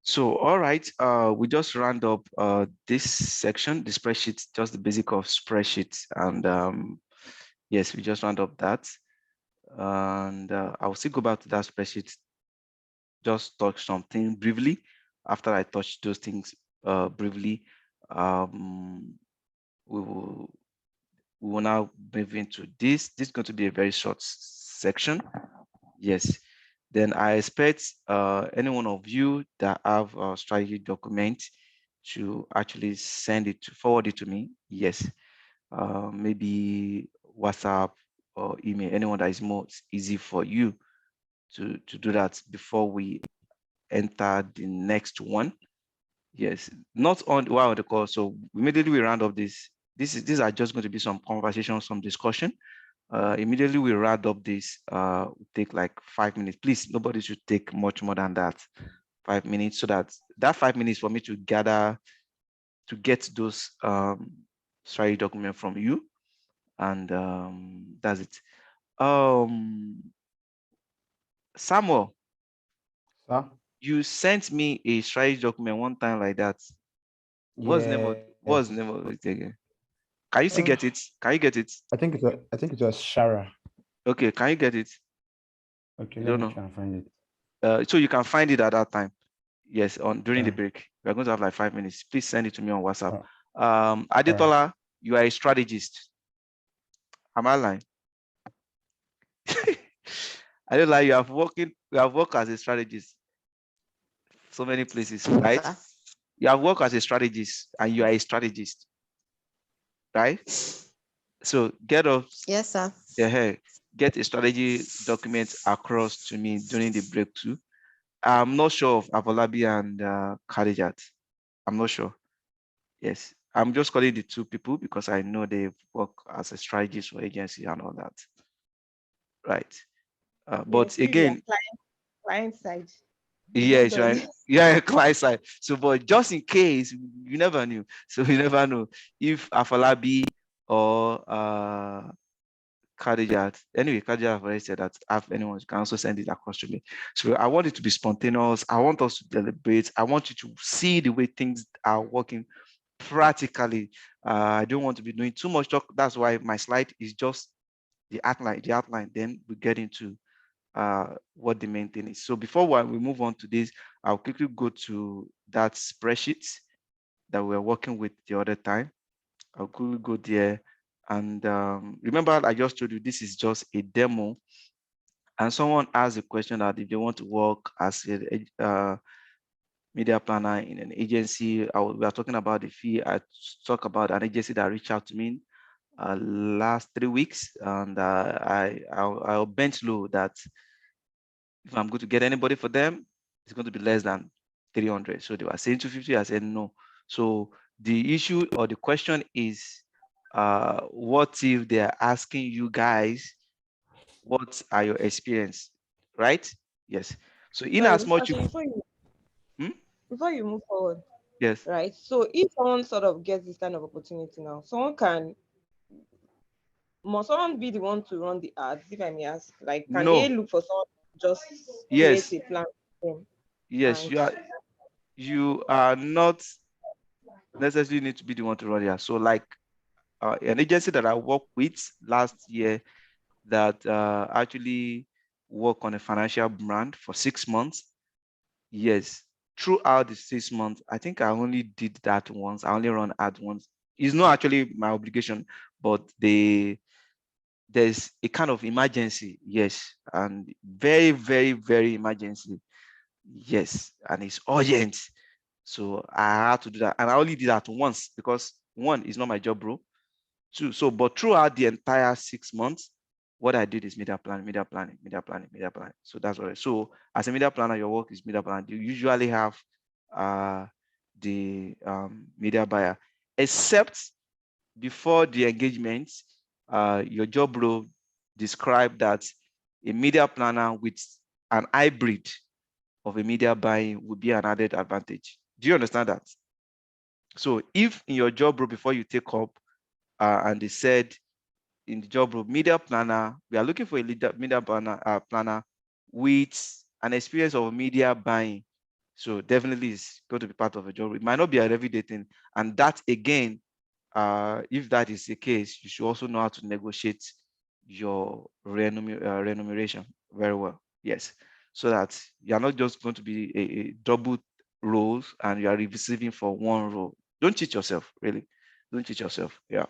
So, all right, we just round up this section, the spreadsheet, just the basic of spreadsheets. And yes, we just round up that. And I'll still go back to that spreadsheet, just touch something briefly. After I touch those things briefly, we will now move into this. This is going to be a very short section. Yes. Then I expect any one of you that have a strategy document to actually forward it to me. Yes. Maybe WhatsApp or email, anyone that is more easy for you to do that before we enter the next one. Yes, not on while on the call. So immediately we round up this. These are just going to be some conversations, some discussion. Immediately we round up this. Take like 5 minutes. Please, nobody should take much more than that. 5 minutes, so that 5 minutes for me to gather, to get those strategy document from you, and that's it. Samuel, Sir? you sent me a strategy document one time like that. Yes. What's the name of it again? Can you still Uh, get it? Can you get it? I think it was Shara. Okay, can you get it? Okay, You let don't me know. try and find it. So you can find it at that time. Yes, on during the Uh, break. We're going to have like 5 minutes. Please send it to me on WhatsApp. uh, all right. Adetola, you are a strategist. Am I lying? I don't lie. You have worked as a strategist so many places, right? Sir. You have worked as a strategist and you are a strategist, right? So Yes, sir. get a strategy document across to me during the break too. I'm not sure of Avolabi and Khadijat. I'm not sure. Yes, I'm just calling the two people because I know they work as a strategist for agency and all that, right? Yes, But you are again, client side. You've not yes, done right. it. Yeah, client side. So, but just in case, you never knew. So you never know if Afalabi or Khadijat. Anyway, Khadijat have already said that if anyone can also send it across to me. So I want it to be spontaneous. I want us to deliberate. I want you to see the way things are working practically. I don't want to be doing too much talk. That's why my slide is just the outline. The outline. Then we get into what the main thing is. So before we move on to this, I'll quickly go to that spreadsheet that we were working with the other time. I'll quickly go there. And remember, I just told you this is just a demo. And someone asked a question that if they want to work as a media planner in an agency, we are talking about the fee. I talk about an agency that reached out to me last 3 weeks, and I'll bench low that if I'm going to get anybody for them, it's going to be less than 300. So they were saying 250. I said no. So the issue or the question is, what if they're asking you guys, what are your experience, right? Yes. So in Sorry, as Mr. much, Shay, hmm? before you move forward, Yes, right? So if someone sort of gets this kind of opportunity now, someone be the one to run the ads, if I may ask. Like, can they no, look for someone to just create yes, a plan for them? yes, And you are not necessarily need to be the one to run it. So like an agency that I worked with last year that actually work on a financial brand for 6 months. Yes, throughout the 6 months, I think I only did that once. I only run ad once. It's not actually my obligation, but there's a kind of emergency, yes, and very, very, very emergency, yes, and it's urgent. So I had to do that, and I only did that once because one is not my job, bro. Two, so but throughout the entire 6 months, what I did is media planning, media planning, media planning, media planning. So that's what. So as a media planner, your work is media planning. You usually have uh, the media buyer, except before the engagement, your job role described that a media planner with an hybrid of a media buying would be an added advantage. Do you understand that? So if in your job role before you take up, and they said in the job role, media planner, we are looking for a media planner with an experience of media buying. So definitely it's going to be part of a job. It might not be an everyday thing. And that again, if that is the case, you should also know how to negotiate your remuneration very well. Yes. So that you're not just going to be a double roles and you are receiving for one role. Don't cheat yourself, really. Don't cheat yourself. Yeah.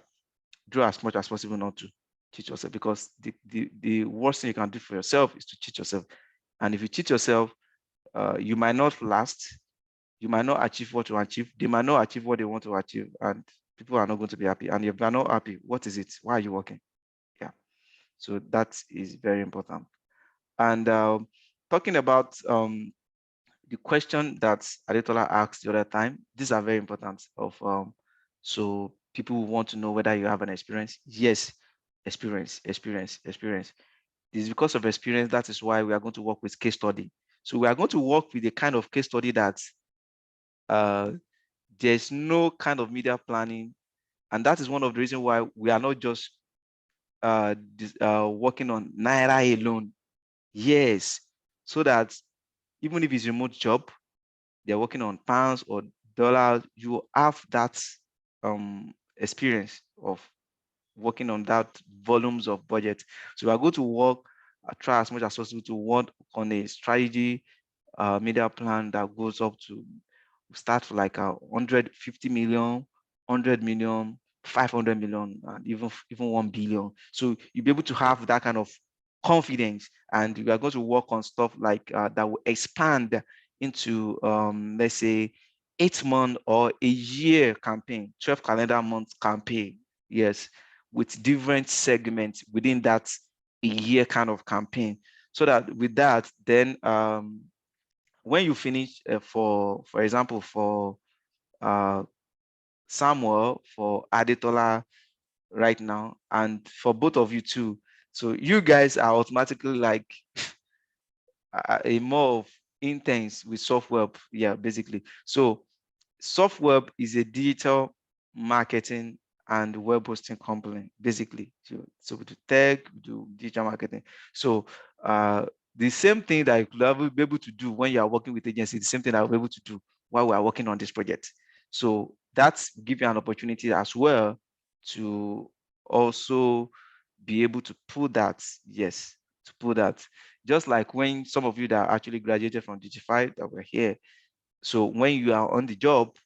Do as much as possible not to cheat yourself, because the worst thing you can do for yourself is to cheat yourself. And if you cheat yourself, you might not last. You might not achieve what you achieve. They might not achieve what they want to achieve, and people are not going to be happy. And if they're not happy, what is it? Why are you working? Yeah. So that is very important. And talking about the question that Adetola asked the other time, these are very important. So people want to know whether you have an experience. Yes, experience. This is because of experience. That is why we are going to work with case study. So we are going to work with a kind of case study that there's no kind of media planning. And that is one of the reasons why we are not just working on Naira alone. Yes, so that even if it's a remote job, they're working on pounds or dollars, you have that experience of working on that volumes of budget. So we are going to work, try as much as possible to work on a strategy media plan that goes up to start for like 150 million, 100 million, 500 million, and even 1 billion. So you'll be able to have that kind of confidence, and we are going to work on stuff like that will expand into let's say 8 month or a year campaign, 12 calendar month campaign. Yes, with different segments within that a year kind of campaign. So that with that, then when you finish for example, for uh, Samuel, for Adetola right now, and for both of you too. So you guys are automatically like a more of intense with software. Yeah, basically. So software is a digital marketing and web hosting company, basically. So we do tech, we do digital marketing. So the same thing that you could be able to do when you are working with agency, the same thing that we're able to do while we are working on this project. So that's give you an opportunity as well to also be able to pull that, yes, to pull that. Just like when some of you that actually graduated from Digify that were here, so when you are on the job,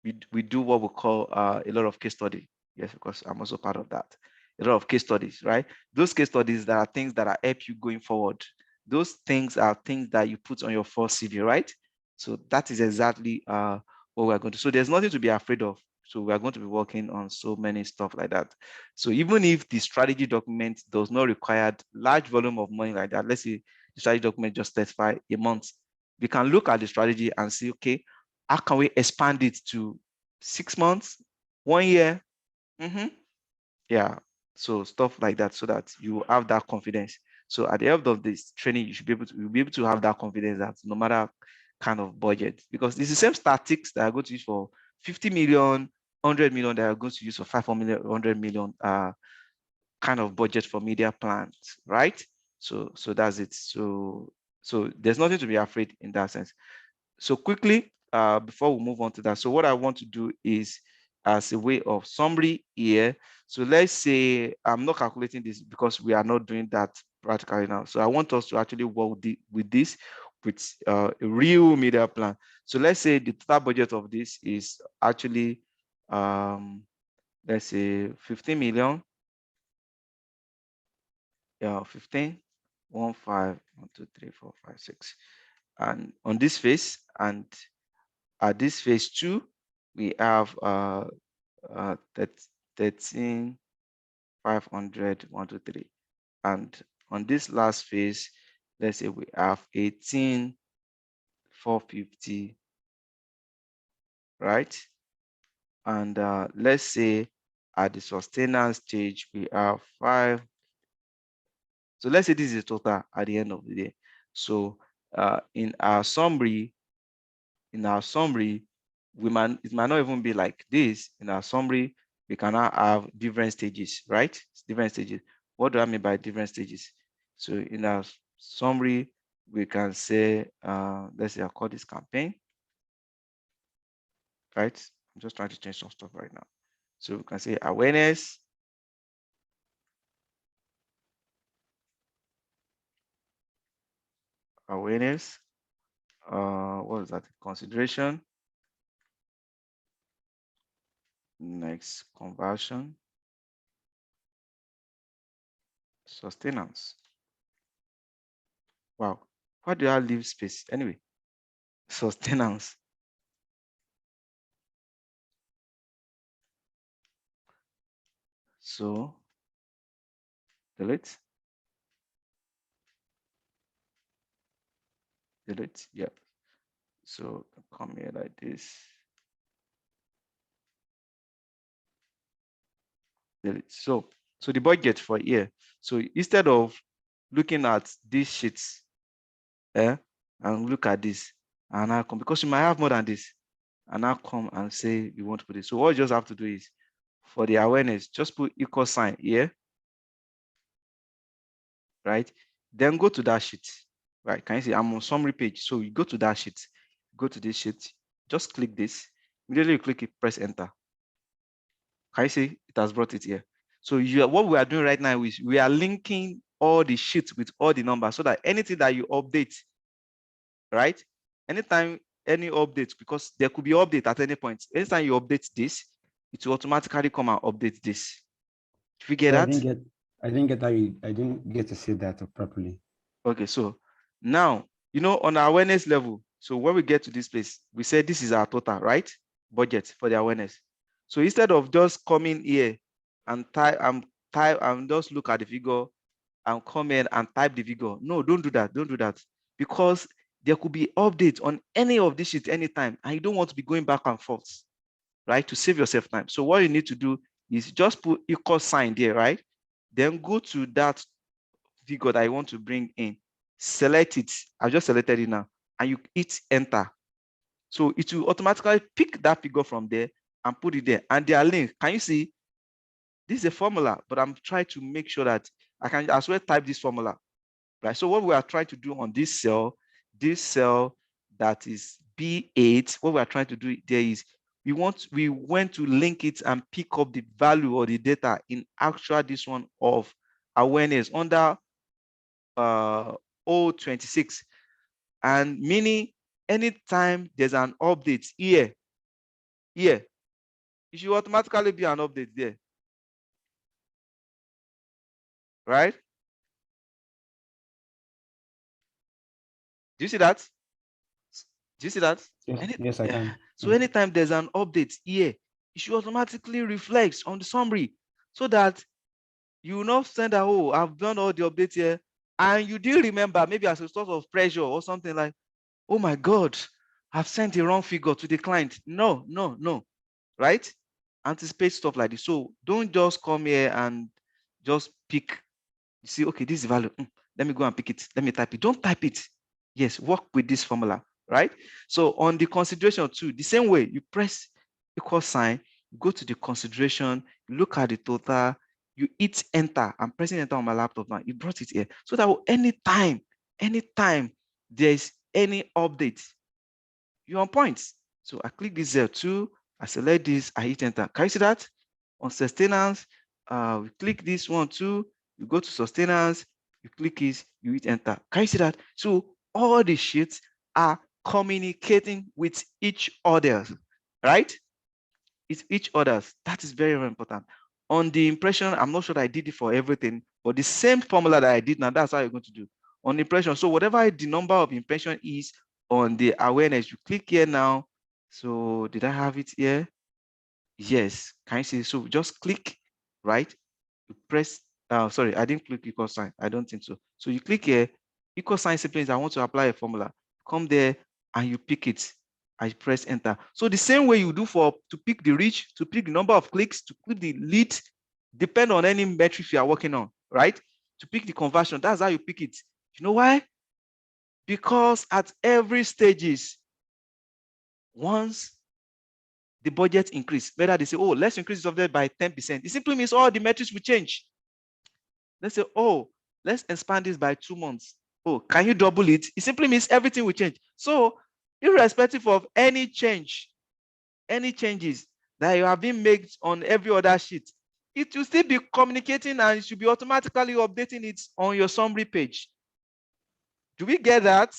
we do what we call a lot of case study. Yes, because I'm also part of that. A lot of case studies, right? Those case studies that are things that are help you going forward. Those things are things that you put on your first CV, right? So that is exactly what we're going to. So there's nothing to be afraid of. So we are going to be working on so many stuff like that. So even if the strategy document does not require large volume of money like that, let's say the strategy document just specify a month, we can look at the strategy and see, okay, how can we expand it to 6 months, 1 year? Yeah, so stuff like that, so that you have that confidence. So at the end of this training, you'll be able to have that confidence that no matter kind of budget, because it's the same statistics that are going to use for 50 million, 100 million that are going to use for 500 million, 100 million kind of budget for media plans, right? So that's it. So there's nothing to be afraid in that sense. So quickly, before we move on to that, so what I want to do is as a way of summary here. So let's say I'm not calculating this because we are not doing that practically now. So I want us to actually work with this with a real media plan. So let's say the total budget of this is actually, let's say 15 million. Yeah, 15, 1, 5, 1, 2, 3, 4, 5, 6. And on this phase, and at this phase 2, we have 13, 500, 1, 2, 3. And on this last phase, let's say we have 18, 450, right? And let's say at the sustenance stage, we have 5. So let's say this is a total at the end of the day. So in our summary, it might not even be like this. In our summary, we can now have different stages, right? Different stages. What do I mean by different stages? So in our summary, we can say, let's say I call this campaign. right? I'm just trying to change some stuff right now. So we can say awareness. Awareness. What is that? Consideration. Next, conversion. Sustenance. Wow. Why do I leave space? Anyway, sustenance. So delete. Delete. Yeah. So come here like this. Delete. So the budget for here. So instead of looking at these sheets, and look at this, and I come, because you might have more than this, and now come and say you want to put it. So what you just have to do is, for the awareness, just put equal sign here, right? Then go to that sheet, right? Can you see I'm on summary page? So you go to that sheet, go to this sheet, just click this. Immediately you click it, press enter. Can you see it has brought it here? So what we are doing right now is we are linking all the sheets with all the numbers, so that anything that you update, right? Anytime any update, because there could be update at any point. Anytime you update this, it will automatically come and update this. Did you get So that? I didn't get how I didn't get to see that properly. Okay, so now, on our awareness level, so when we get to this place, we say this is our total, right? Budget for the awareness. So instead of just coming here and type and just look at the figure and come in and type the figure. No, don't do that. Don't do that. Because there could be updates on any of this sheet anytime, and you don't want to be going back and forth, right? To save yourself time. So what you need to do is just put equal sign there, right? Then go to that figure that you want to bring in. Select it. I just selected it now, and you hit enter. So it will automatically pick that figure from there and put it there. And they are linked. Can you see? This is a formula, but I'm trying to make sure that I can as well type this formula, right? So what we are trying to do on this cell that is B8, what we are trying to do there is we went to link it and pick up the value or the data in actual this one of awareness under O26, and meaning anytime there's an update here, it should automatically be an update there, right? Do you see that? Do you see that? Yes, I can. So anytime there's an update here, it should automatically reflect on the summary, so that you will not send that, oh, I've done all the updates here, and you didn't remember, maybe as a source of pressure or something like, oh my God, I've sent the wrong figure to the client. No, right? Anticipate stuff like this. So don't just come here and just pick. You see, okay, this is the value. Let me go and pick it. Let me type it. Don't type it. Yes, work with this formula, right? So on the consideration too, the same way, you press equal sign, you go to the consideration, you look at the total, you hit enter. I'm pressing enter on my laptop now. You brought it here. So that anytime there's any update, you're on point. So I click this Z2, I select this, I hit enter. Can you see that? On sustenance, we click this one too, you go to sustenance, you click it, you hit enter. Can you see that? So all the sheets are communicating with each other, right? It's each other's. That is very, very important. On the impression, I'm not sure that I did it for everything, but the same formula that I did now, that's how you're going to do. On impression, so whatever the number of impression is on the awareness, you click here now. So did I have it here? Yes. Can you see? So just click, right? You press, sorry, I didn't click equal sign. I don't think so. So you click here, equal sign simply means I want to apply a formula. Come there and you pick it. I press enter. So the same way you do to pick the reach, to pick the number of clicks, to pick the lead, depend on any metrics you are working on, right? To pick the conversion, that's how you pick it. You know why? Because at every stages, once the budget increase, whether they say, oh, let's increase the budget by 10%, it simply means all the metrics will change. Let's say, oh, let's expand this by 2 months. Oh, can you double it? It simply means everything will change. So irrespective of any change, any changes that you have been made on every other sheet, it will still be communicating and it should be automatically updating it on your summary page. Do we get that?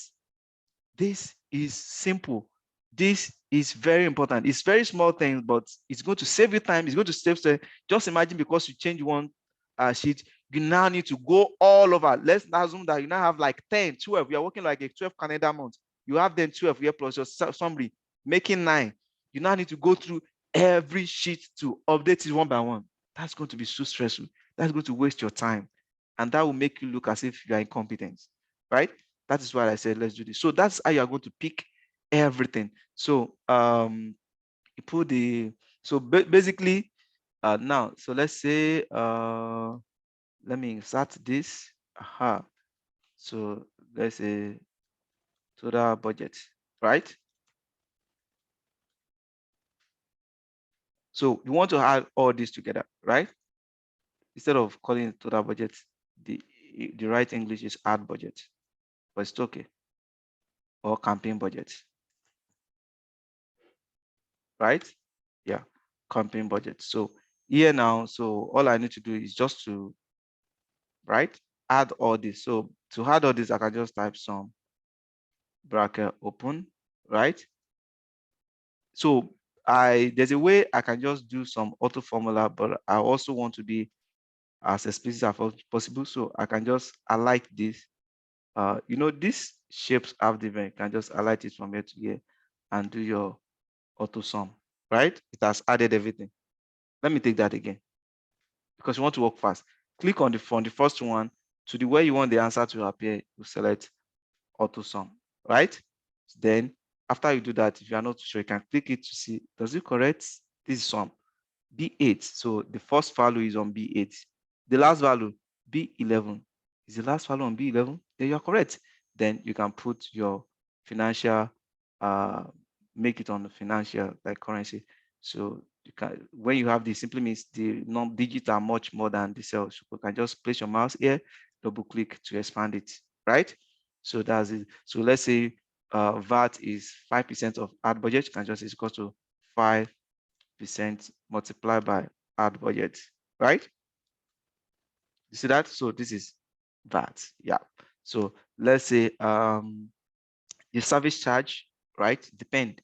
This is simple. This is very important. It's very small things, but it's going to save you time. It's going to save. Just imagine because you change one sheet, you now need to go all over. Let's assume that you now have like 10, 12. You are working like a 12 calendar month. You have then 12 here plus your summary, making 9. You now need to go through every sheet to update it one by one. That's going to be so stressful. That's going to waste your time. And that will make you look as if you are incompetent, right? That is why I said, let's do this. So that's how you are going to pick everything. So you put the, so basically now, so let's say, let me insert this. Aha. So let's say total budget, right? So you want to add all this together, right? Instead of calling it total budget, the right English is add budget, but it's okay. Or campaign budget, right? Yeah, campaign budget. So here now, so all I need to do is just to, right, add all this. So to add all this, I can just type some bracket open, right? So there's a way I can just do some auto formula, but I also want to be as explicit as possible. So I can just highlight this. You know, these shapes have different. You can just highlight it from here to here and do your auto sum, right? It has added everything. Let me take that again because you want to work fast. Click on from the first one to the where you want the answer to appear. You select auto sum, right? Then after you do that, if you are not sure, you can click it to see, does it correct? This is sum B8. So the first value is on B8. The last value, B11. Is the last value on B11? Then you are correct. Then you can put your financial, make it on the financial like currency. So you can, when you have this, simply means the non-digits are much more than the cells. So you can just place your mouse here, double click to expand it, right? So that's it. So let's say VAT is 5% of ad budget. You can just is equal to 5% multiplied by ad budget, right? You see that? So this is VAT. Yeah. So let's say the service charge, right? Depend.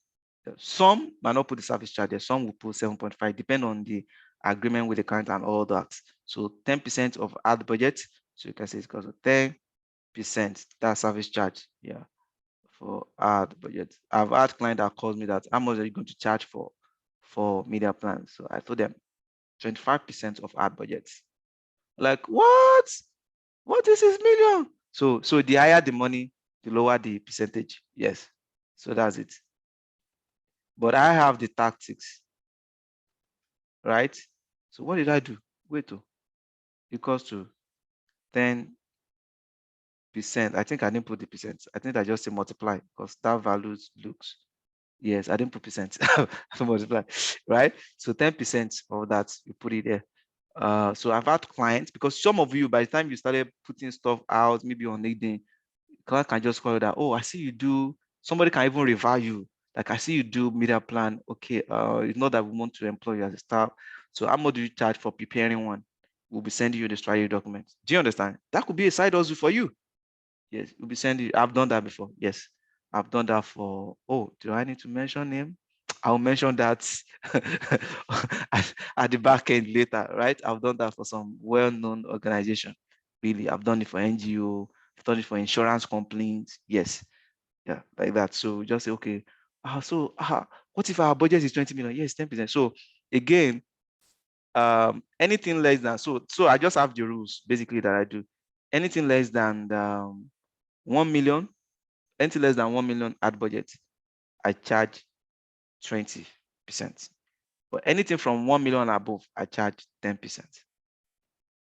Some might not put the service charge there. Some will put 7.5, depend on the agreement with the client and all that. So 10% of ad budget. So you can say it's equal to 10%. That's service charge. Yeah. For ad budget. I've had client that calls me that how much are you going to charge for media plans? So I told them 25% of ad budgets. Like, what? What is this million? So the higher the money, the lower the percentage. Yes. So that's it. But I have the tactics, right? So what did I do? Wait, equals to 10%. I think I didn't put the percent. I think I just say multiply because that value looks, yes, I didn't put percent. Multiply, right? So 10% of that, you put it there. So I've had clients, because some of you, by the time you started putting stuff out, maybe on LinkedIn, client can just call you that, oh, I see you do, somebody can even revile you. Like, I see you do media plan. Okay, it's not that we want to employ you as a staff. So how much do you charge for preparing one? We'll be sending you the strategy document. Do you understand? That could be a side hustle for you. Yes, we'll be sending you. I've done that before. Yes, I've done that for, oh, do I need to mention name? I'll mention that at the back end later, right? I've done that for some well-known organization. Really, I've done it for NGO, I've done it for insurance complaints. Yes, yeah, like that. So just say, okay, what if our budget is 20 million? Yes, 10%. So again, anything less than, so I just have the rules basically that I do. Anything less than 1 million, anything less than 1 million ad budget, I charge 20%. But anything from 1 million above, I charge 10%.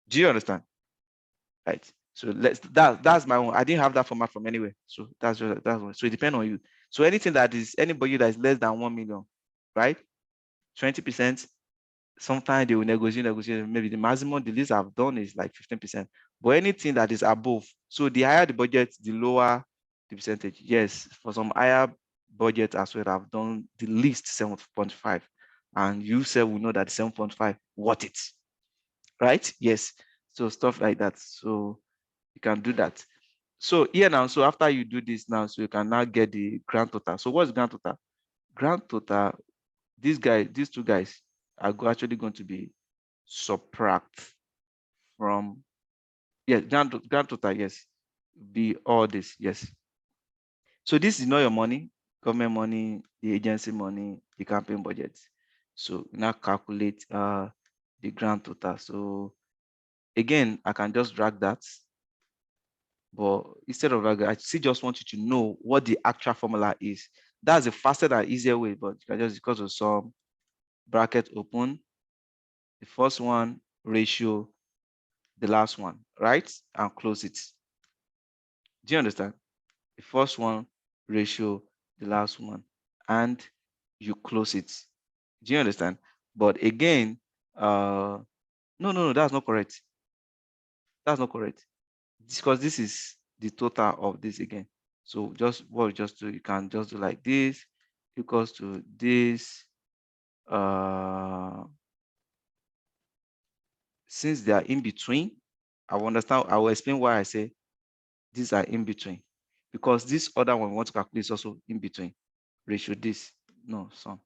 Do you understand? Right. So that's my own. I didn't have that format from anywhere. So that's one. So it depends on you. So anything that is anybody that is less than 1 million, right? 20%. Sometimes they will negotiate. Maybe the maximum the least I've done is like 15%. But anything that is above, so the higher the budget, the lower the percentage. Yes, for some higher budget as well have done the least 7.5, and you said we know that 7.5 worth it, right? Yes. So stuff like that. So you can do that. So here now, so after you do this now, so you can now get the grand total. So what's grand total? Grand total, these two guys are actually going to be subtract from, yes, grand total, yes, be all this, yes. So this is not your money, government money, the agency money, the campaign budget. So now calculate the grand total. So again, I can just drag that, but instead of drag, I still just want you to know what the actual formula is. That's a faster and easier way, but you can just, because of some bracket open, the first one ratio, the last one, right? And close it. Do you understand? The first one ratio, the last one, and you close it. Do you understand? But again, no, that's not correct. That's not correct. Because this is the total of this again. So just what you just do, you can just do like this equals to this. Since they are in between, I will understand. I will explain why I say these are in between, because this other one we want to calculate is also in between. Ratio this, no, sum.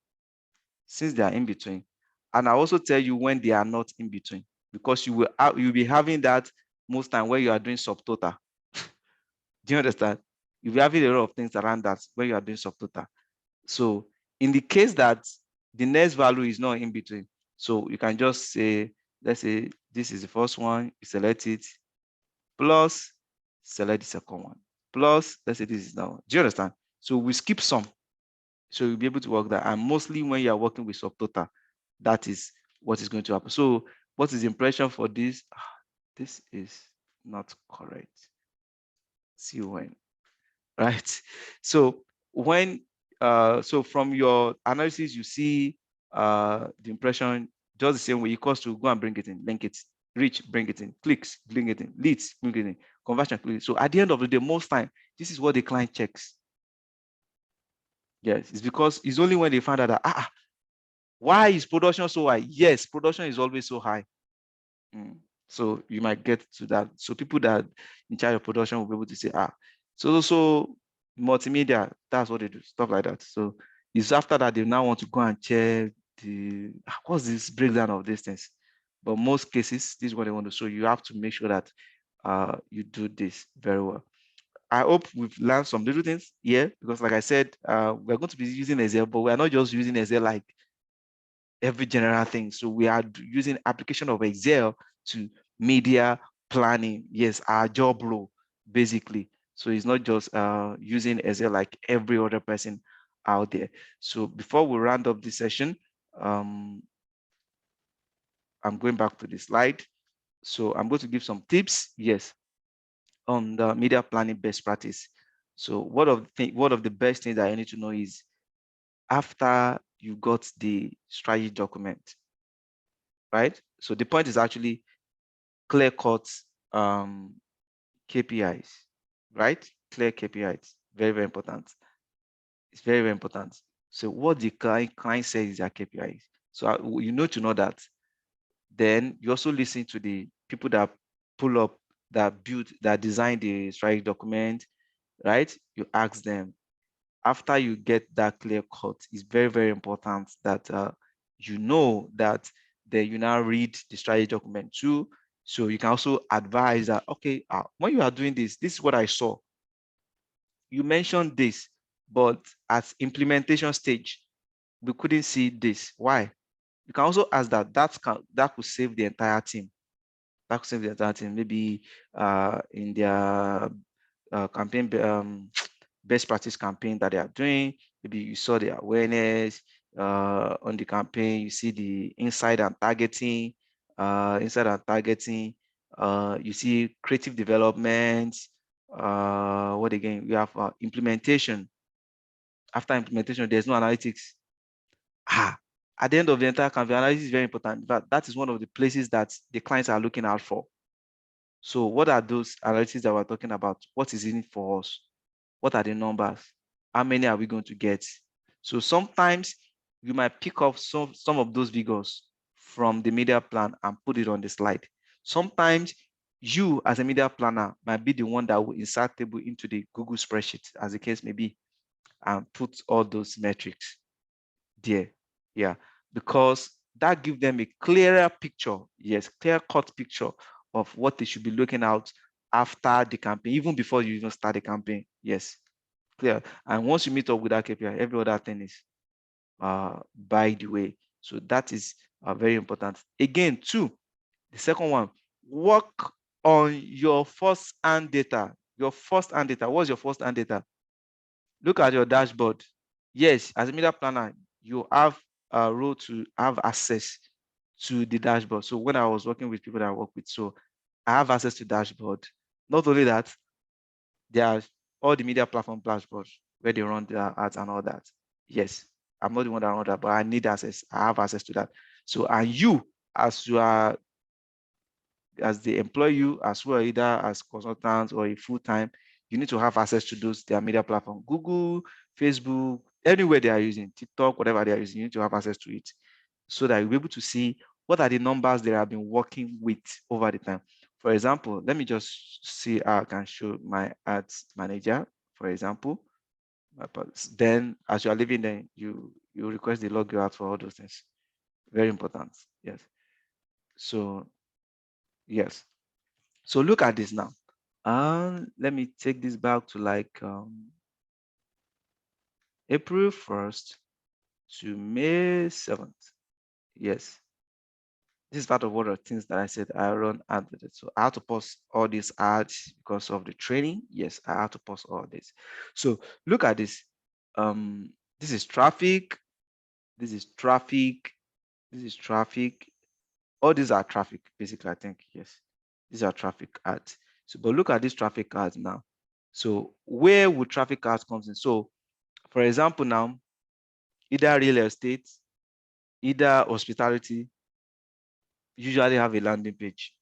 Since they are in between, and I also tell you when they are not in between, because you'll be having that most time when you are doing subtotal. Do you understand? You'll be having a lot of things around that when you are doing subtotal. So in the case that the next value is not in between, so you can just say, let's say this is the first one, you select it, plus select the second one, plus let's say this is now. Do you understand? So we skip some. So you'll be able to work that. And mostly when you are working with subtotal, that is what is going to happen. So what is the impression for this? This is not correct. See when, right? So when, so from your analysis, you see the impression just the same way, equals to go and bring it in, link it, reach, bring it in, clicks, bring it in, leads, bring it in, conversion, click. So at the end of the day, most time, this is what the client checks. Yes, it's because it's only when they find out that, why is production so high? Yes, production is always so high. So you might get to that. So people that in charge of production will be able to say, so multimedia, that's what they do, stuff like that. So it's after that they now want to go and check what's this breakdown of these things. But most cases, this is what they want to show. You have to make sure that you do this very well. I hope we've learned some little things here, because like I said, we're going to be using Excel, but we're not just using Excel like every general thing. So we are using application of Excel to media planning. Yes, our job role, basically. So it's not just using Excel like every other person out there. So before we round up this session, I'm going back to the slide. So I'm going to give some tips, yes, on the media planning best practice. So one of the best things that I need to know is, after you got the strategy document, right? So the point is actually clear-cut KPIs, right? Clear KPIs, very, very important. It's very, very important. So what the client says is their KPIs. So you know to know that. Then you also listen to the people that pull up, that build, that design the strategy document, right? You ask them. After you get that clear cut, it's very, very important that you know that then you now read the strategy document too. So you can also advise that, okay, when you are doing this, this is what I saw. You mentioned this, but at implementation stage, we couldn't see this. Why? You can also ask that could save the entire team. That could save the entire team. Maybe in their campaign best practice campaign that they are doing. Maybe you saw the awareness on the campaign, you see the inside and targeting, you see creative development. What again? We have implementation. After implementation, there's no analytics. At the end of the entire campaign, analysis is very important. But that is one of the places that the clients are looking out for. So what are those analytics that we're talking about? What is in it for us? What are the numbers? how many are we going to get? So sometimes you might pick up some of those figures from the media plan and put it on the slide. Sometimes you as a media planner might be the one that will insert table into the Google spreadsheet, as the case may be, and put all those metrics there. Yeah, because that gives them a clearer picture, yes, clear-cut picture of what they should be looking out after the campaign, even before you even start the campaign. Yes, clear. And once you meet up with that KPI, every other thing is by the way. So that is very important. Again, two, the second one, work on your first-hand data. Your first-hand data. What's your first-hand data? Look at your dashboard. Yes, as a media planner, you have a role to have access to the dashboard. So when I was working with people that I work with, so I have access to dashboard. Not only that, there are all the media platform dashboards where they run their ads and all that. Yes, I'm not the one that run that, but I need access. I have access to that. So, and you, as you are, as they employ you as well, either as consultants or a full-time, you need to have access to those, their media platform, Google, Facebook, anywhere they are using, TikTok, whatever they are using, you need to have access to it so that you'll be able to see what are the numbers they have been working with over the time. For example, let me just see how I can show my ads manager, for example. Then as you are leaving, then you request the log you out for all those things. Very important. Yes. So yes. So look at this now. Let me take this back to like April 1st to May 7th. Yes. This is part of what the things that I said I run ads. So I have to post all these ads because of the training. Yes, I have to post all this. So look at this. This is traffic. This is traffic. This is traffic. All these are traffic, basically, I think. Yes, these are traffic ads. So, but look at these traffic ads now. So where would traffic ads comes in? So for example, now, either real estate, either hospitality, usually have a landing page.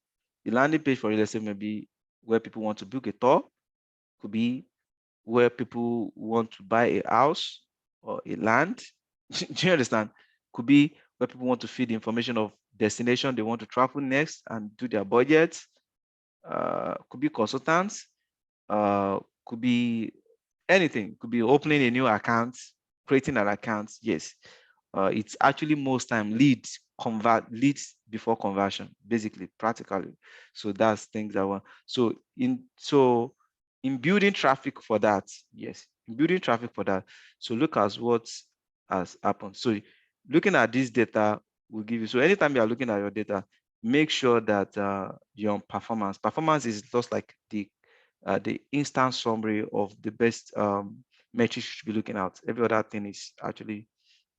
The landing page for real estate may be where people want to book a tour, could be where people want to buy a house or a land. Do you understand? Could be where people want to feed information of destination they want to travel next and do their budget. Could be consultants, could be anything, could be opening a new account, creating an account. Yes, it's actually most time leads before conversion, basically, practically. So that's things I want. So in building traffic for that, yes, in building traffic for that. So look at what has happened. So looking at this data will give you. So anytime you are looking at your data, make sure that you're on performance. Performance is just like the instant summary of the best metrics you should be looking at. Every other thing is actually,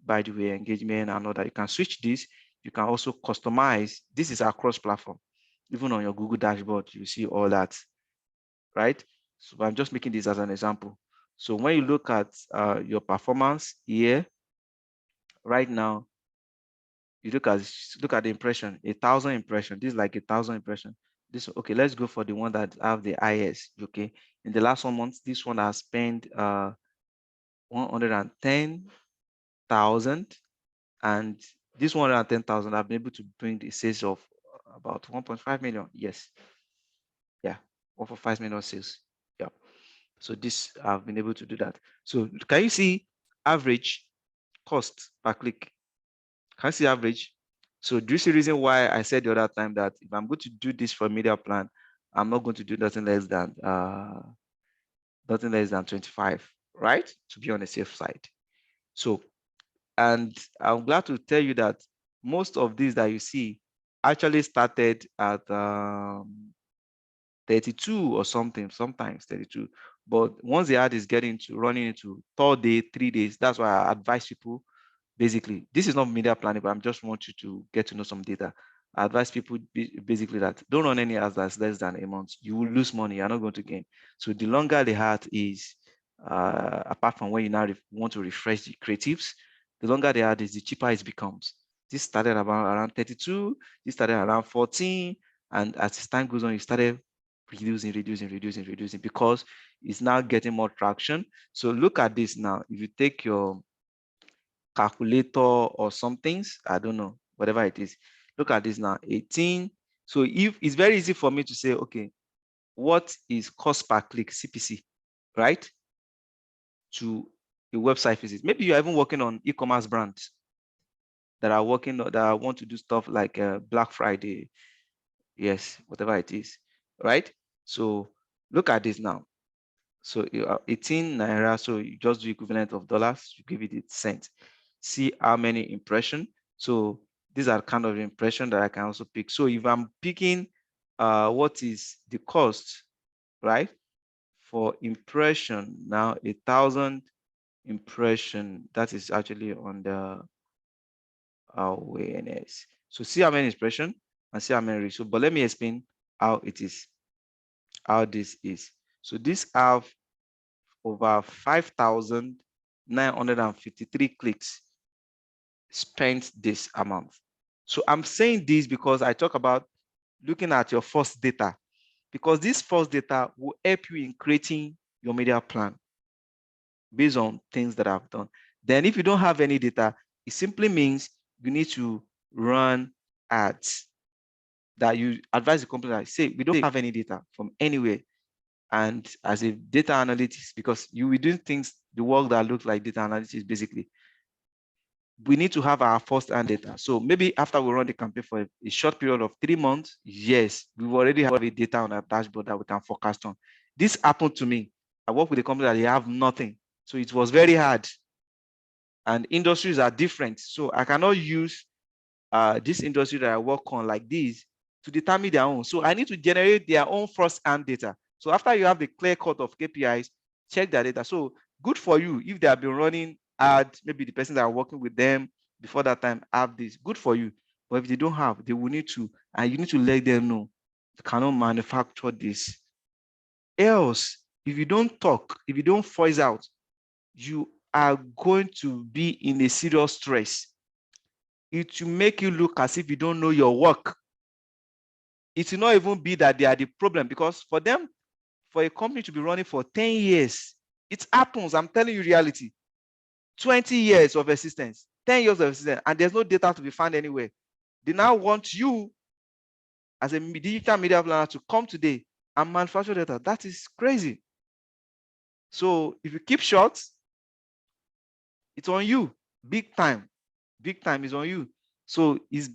by the way, engagement and all that. You can switch this. You can also customize. This is across platform. Even on your Google dashboard, you see all that, right? So I'm just making this as an example. So when you look at your performance here, right now, you look at the impression, 1,000 impression. This is like 1,000 impression. This, okay, let's go for the one that have the highest. Okay, in the last 1 month, this one has spent 110,000, and this 110,000 I've been able to bring the sales of about 1.5 million. Yes, yeah, 1.5 million sales. Yeah, so this I've been able to do that. So can you see average cost per click? Can you see average? So do you see the reason why I said the other time that if I'm going to do this for media plan, I'm not going to do nothing less than 25, right? To be on the safe side. So, and I'm glad to tell you that most of these that you see actually started at 32 or something, sometimes 32. But once the ad is getting to running into 3 day, 3 days, that's why I advise people. Basically, this is not media planning, but I'm just want you to get to know some data. I advise people basically that don't run any ads that's less than a month. You will lose money. You're not going to gain. So the longer the ad is, apart from when you now want to refresh the creatives, the longer the ad is, the cheaper it becomes. This started around 32. This started around 14, and as time goes on, you started reducing because it's now getting more traction. So look at this now. If you take your calculator or something, I don't know, whatever it is, look at this now, 18. So if it's very easy for me to say, okay, what is cost per click, CPC, right? To a website visit. Maybe you're even working on e-commerce brands that are working, that want to do stuff like Black Friday, yes, whatever it is, right? So look at this now. So 18 naira, so you just do equivalent of dollars, you give it a cent. See how many impression. So these are kind of impression that I can also pick. So if I'm picking what is the cost, right? For impression, now 1,000 impression, that is actually on the awareness. So see how many impression and see how many reach. So, but let me explain how it is, how this is. So this have over 5,953 clicks spent this amount. So I'm saying this because I talk about looking at your first data, because this first data will help you in creating your media plan based on things that I've done. Then if you don't have any data, it simply means you need to run ads that you advise the company, like say, we don't have any data from anywhere. And as a data analytics, because you will do things, the work that looks like data analytics, basically, we need to have our first-hand data. So maybe after we run the campaign for a short period of 3 months, yes, we already have a data on our dashboard that we can forecast on. This happened to me. I work with a company that they have nothing. So it was very hard. And industries are different. So I cannot use this industry that I work on like this to determine their own. So I need to generate their own first-hand data. So after you have the clear cut of KPIs, check their data. So good for you if they have been running ads, maybe the person that are working with them before that time have this, good for you. But if they don't have, they will need to, and you need to let them know you cannot manufacture this. Else, if you don't talk, if you don't voice out, you are going to be in a serious stress. It will make you look as if you don't know your work. It will not even be that they are the problem, because for them, for a company to be running for 10 years, it happens. I'm telling you reality. 20 years of existence, 10 years of existence, and there's no data to be found anywhere. They now want you as a digital media planner to come today and manufacture data. That is crazy. So if you keep short, it's on you. Big time. Big time is on you. So it's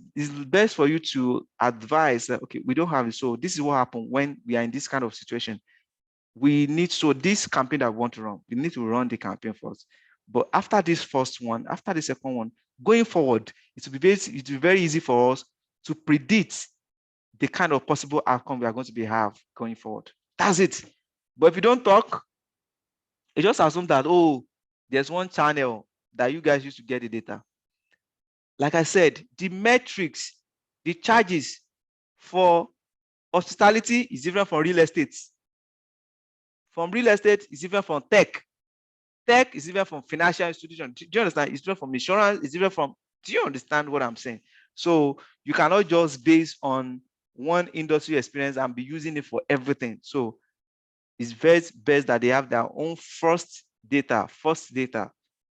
best for you to advise that, okay, we don't have it. So this is what happened when we are in this kind of situation. We need, so this campaign that we want to run, we need to run the campaign first. But after this first one, after the second one, going forward, it will be very easy for us to predict the kind of possible outcome we are going to have going forward. That's it. But if you don't talk, it just assume that, oh, there's one channel that you guys used to get the data. Like I said, the metrics, the charges for hospitality is different from real estate. From real estate is different from tech. Tech is different from financial institution. Do you understand? It's different from insurance. It's different from, do you understand what I'm saying? So you cannot just base on one industry experience and be using it for everything. So it's very best that they have their own first data,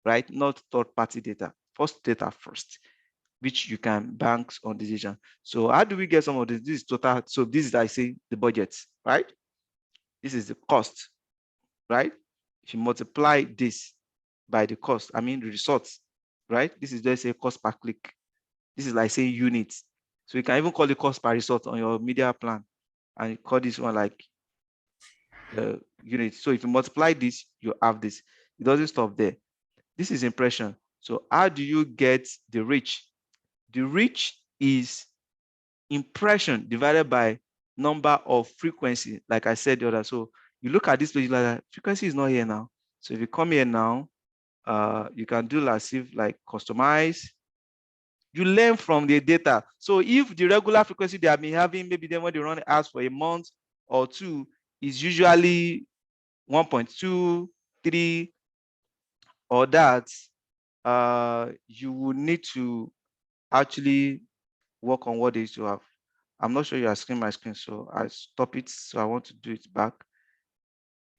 right? Not third-party data. First data first, which you can bank on decision. So how do we get some of this? This is total. So this is, I say, the budget, right? This is the cost, right? If you multiply this by the cost, I mean the results, right? This is just a cost per click. This is like saying units. So you can even call it cost per result on your media plan, and you call this one like units. So if you multiply this, you have this. It doesn't stop there. This is impression. So how do you get the reach? The reach is impression divided by number of frequency, like I said the other. So you look at this page, like frequency is not here now. So if you come here now, you can do like customize. You learn from the data. So if the regular frequency they have been having, maybe then when they run ads for a month or two, is usually 1.2, 3, or that, you will need to actually work on what they used to have. I'm not sure you are seeing my screen, so I stop it. So I want to do it back.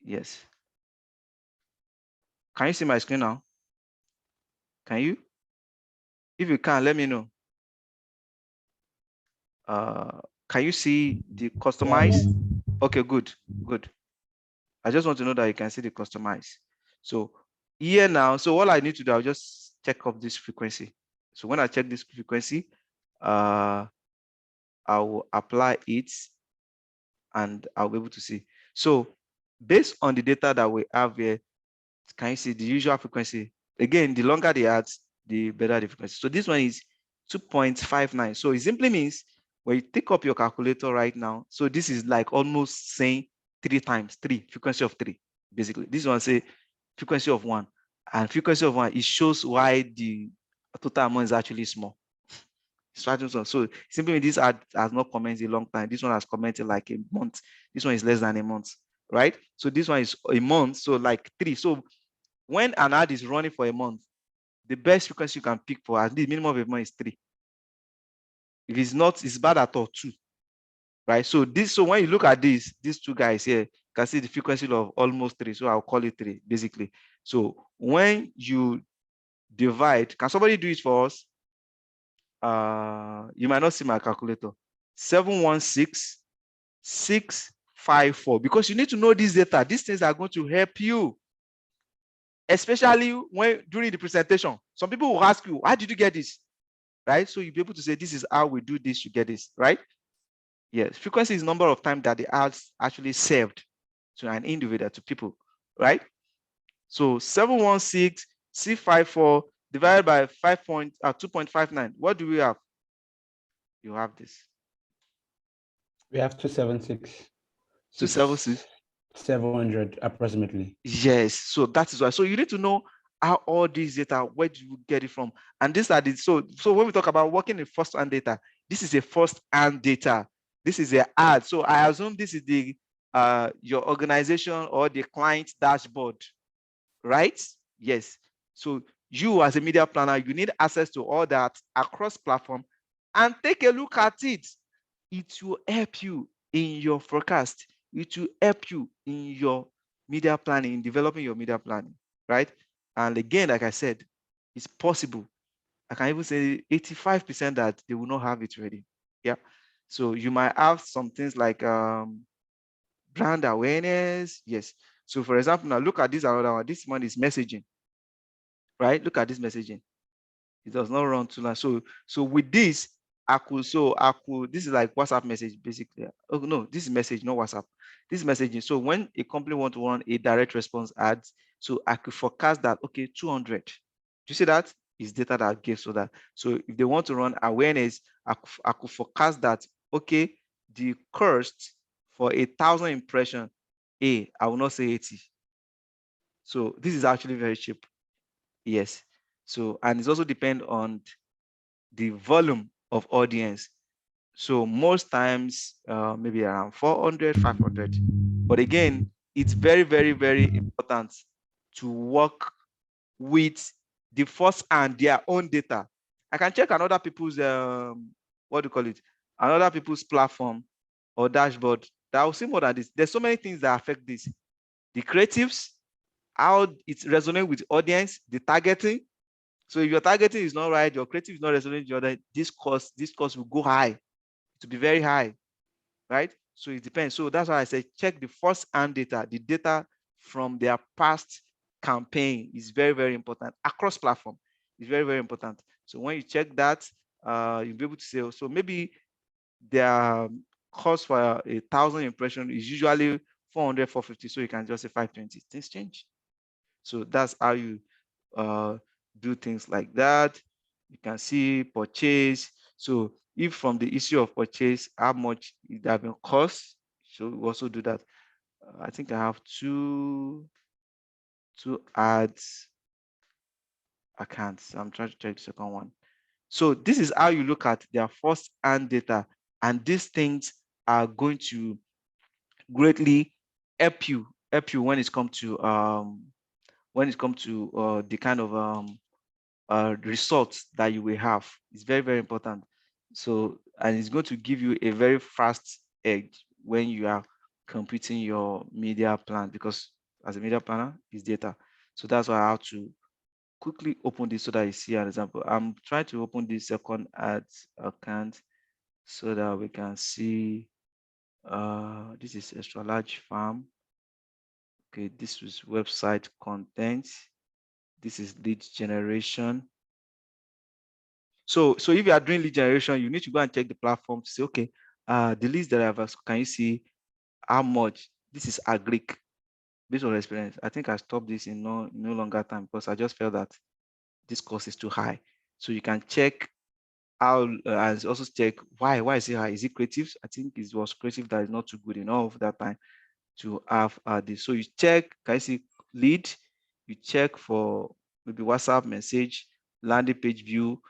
Yes. Can you see my screen now? Can you? If you can, let me know. Can you see the customize? Okay, good, good. I just want to know that you can see the customize. So here now, so all I need to do, I'll just check up this frequency. So when I check this frequency, I will apply it and I'll be able to see. So based on the data that we have here, can you see the usual frequency? Again, the longer the ads, the better the frequency. So this one is 2.59. So it simply means when you take up your calculator right now, so this is like almost saying 3 times 3, frequency of 3, basically. This one say frequency of 1. And frequency of 1, it shows why the total amount is actually small. So simply this ad has not commented a long time. This one has commented like a month. This one is less than a month, right? So this one is a month, so like 3. So when an ad is running for a month, the best frequency you can pick for at least minimum of a month is 3. If it's not, it's bad at all, 2, right? So when you look at these 2 guys here, you can see the frequency of almost 3. So I'll call it 3, basically. So when you divide, can somebody do it for us? You might not see my calculator. 716,654. Because you need to know this data. These things are going to help you, especially when during the presentation. Some people will ask you, how did you get this? Right? So you'll be able to say, this is how we do this to get this, right? Yes. Frequency is number of times that the ads actually served to an individual, to people, right? So 716,654 divided by 2.59. What do we have? You have this. We have 276. 276. 700 approximately. Yes. So that is why. So you need to know how all these data, where do you get it from? And these are the so when we talk about working in first-hand data, this is a first-hand data. This is an ad. So I assume this is the your organization or the client dashboard, right? Yes. So you as a media planner, you need access to all that across platform and take a look at it. It will help you in your forecast. It will help you in your media planning, in developing your media planning, right? And again, like I said, it's possible. I can even say 85% that they will not have it ready. Yeah. So you might have some things like brand awareness. Yes. So for example, now look at this another one. This one is messaging, right? Look at this messaging. It does not run too long. So with this, this is like WhatsApp message basically. Oh no, this is message, not WhatsApp. This is messaging. So when a company want to run a direct response ads, so I could forecast that, okay, 200. Do you see that? Is data that I gave so that. So if they want to run awareness, I could forecast that, okay, the cost for 1,000 impression, I will not say 80. So this is actually very cheap. Yes. So, and it's also depend on the volume of audience. So most times, maybe around 400, 500. But again, it's very, very, very important to work with the first and their own data. I can check another people's, what do you call it? Another people's platform or dashboard that will see more than this. There's so many things that affect this. The creatives, how it resonates with the audience, the targeting. So if your targeting is not right, your creative is not resonating with the other, this cost will go high. To be very high, right? So it depends. So that's why I say check the first-hand data. The data from their past campaign is very, very important across platform. It's very, very important. So when you check that, you'll be able to say, so maybe their cost for 1,000 impression is usually 400, 450. So you can just say 520. Things change. So that's how you do things like that. You can see purchase. So if from the issue of purchase, how much it have been cost, so we also do that. I think I have two ads. I can't. So I'm trying to check the second one. So this is how you look at their first-hand data, and these things are going to greatly help you when it comes to the kind of results that you will have. It's very, very important. So and it's going to give you a very fast edge when you are computing your media plan, because as a media planner, it's data. So that's why I have to quickly open this so that you see an example. I'm trying to open this second ads account so that we can see. This is extra large farm. Okay, this was website content. This is lead generation. So if you are doing lead generation, you need to go and check the platform to say, okay, the leads that I have, can you see how much? This is agric based on experience. I think I stopped this in no longer time because I just felt that this cost is too high. So you can check how, and also check why is it high? Is it creative? I think it was creative that is not too good enough that time to have this. So you check, can you see lead? You check for maybe WhatsApp message, landing page view.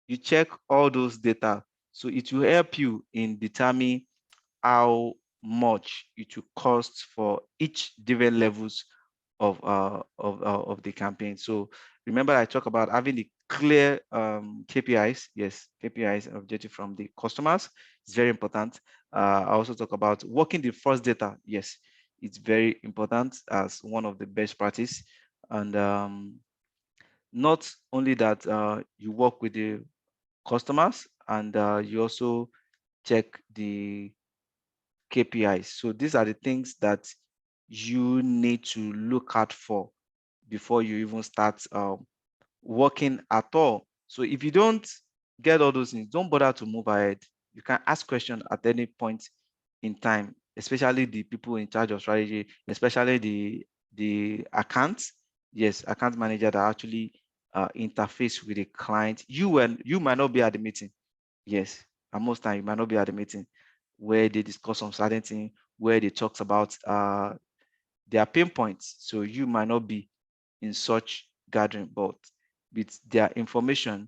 You check all those data. So it will help you in determining how much it will cost for each different levels of the campaign. So remember, I talk about having the clear KPIs. Yes, KPIs objective from the customers. It's very important. I also talk about working the first data. Yes, it's very important as one of the best practice. And not only that, you work with the customers, and you also check the KPIs. So these are the things that you need to look out for before you even start working at all. So if you don't get all those things, don't bother to move ahead. You can ask questions at any point in time, especially the people in charge of strategy, especially the accounts. Yes, account manager that actually interface with the client. You might not be at the meeting. Yes, and most time you might not be at the meeting where they discuss some certain thing, where they talks about their pain points. So you might not be in such gathering, but with their information,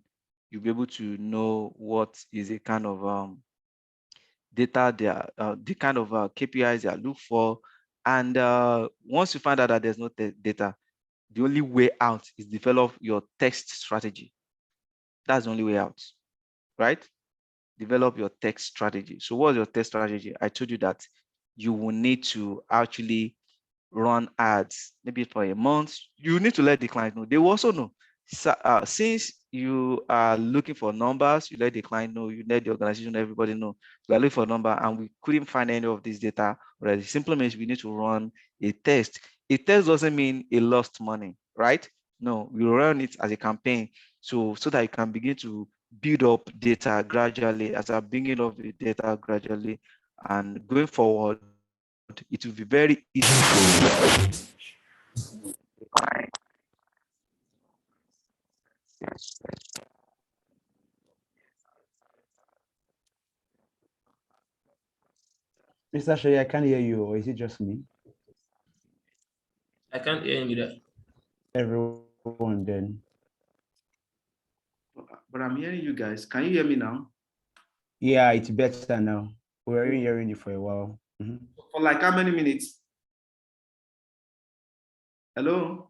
you'll be able to know what is a kind of data they are, the kind of KPIs they are look for. And once you find out that there's no data, the only way out is develop your text strategy. That's the only way out, right? Develop your text strategy. So what's your text strategy? I told you that you will need to actually run ads maybe for a month. You need to let the client know. They will also know. So, since you are looking for numbers, you let the client know, you let the organization, everybody know. We are looking for a number and we couldn't find any of this data already. Simply means we need to run a test. A test doesn't mean a lost money, right? No, we run it as a campaign so that you can begin to build up data gradually. As I'm bringing up the data gradually and going forward, it will be very easy Mr. Shay, I can't hear you, or is it just me? I can't hear you there. Everyone then. But I'm hearing you guys. Can you hear me now? Yeah, it's better now. We were hearing you for a while. For like how many minutes? Hello?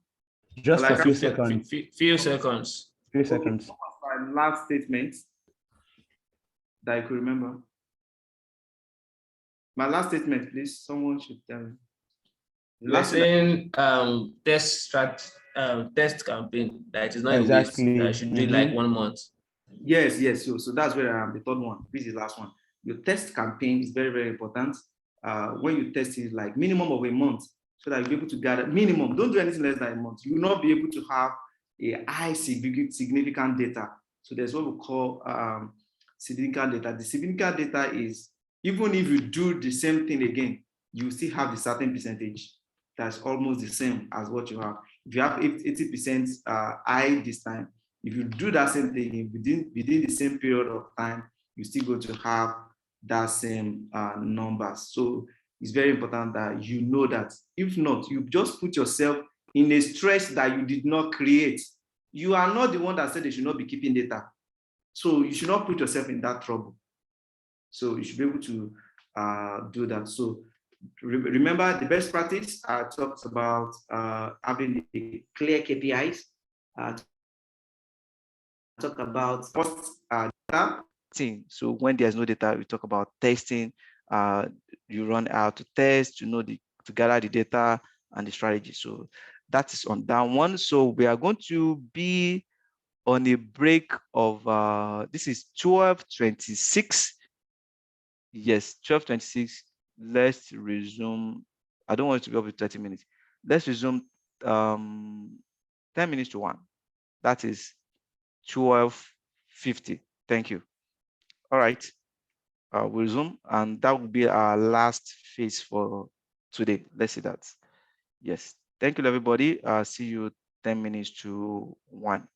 Just for Like a few seconds. Few seconds. Few seconds. What was my last statement that I could remember? My last statement, please. Someone should tell me. You're saying test campaign that it is not a waste, Exactly. that I should do it like 1 month. Yes. So that's where I am. The third one. This is the last one. Your test campaign is very, very important. When you test it, like minimum of a month, so that you'll be able to gather minimum. Don't do anything less than a month. You will not be able to have a high significant data. So there's what we call significant data. The significant data is even if you do the same thing again, you still have the certain percentage that's almost the same as what you have. If you have 80% high this time, if you do that same thing within the same period of time, you still go to have that same numbers. So it's very important that you know that. If not, you just put yourself in a stress that you did not create. You are not the one that said they should not be keeping data. So you should not put yourself in that trouble. So you should be able to do that. So remember the best practice talks about having the clear KPIs. Talk about first data, testing. So when there's no data, we talk about testing. You run out to test, to gather the data and the strategy. So that is on that one. So we are going to be on a break of this is 12:26. Yes, 12:26. Let's resume. I don't want it to be up to 30 minutes. Let's resume 10 minutes to 1. That is 12:50. Thank you. All right. We'll resume, and that will be our last phase for today. Let's see that. Yes. Thank you, everybody. See you 10 minutes to 1.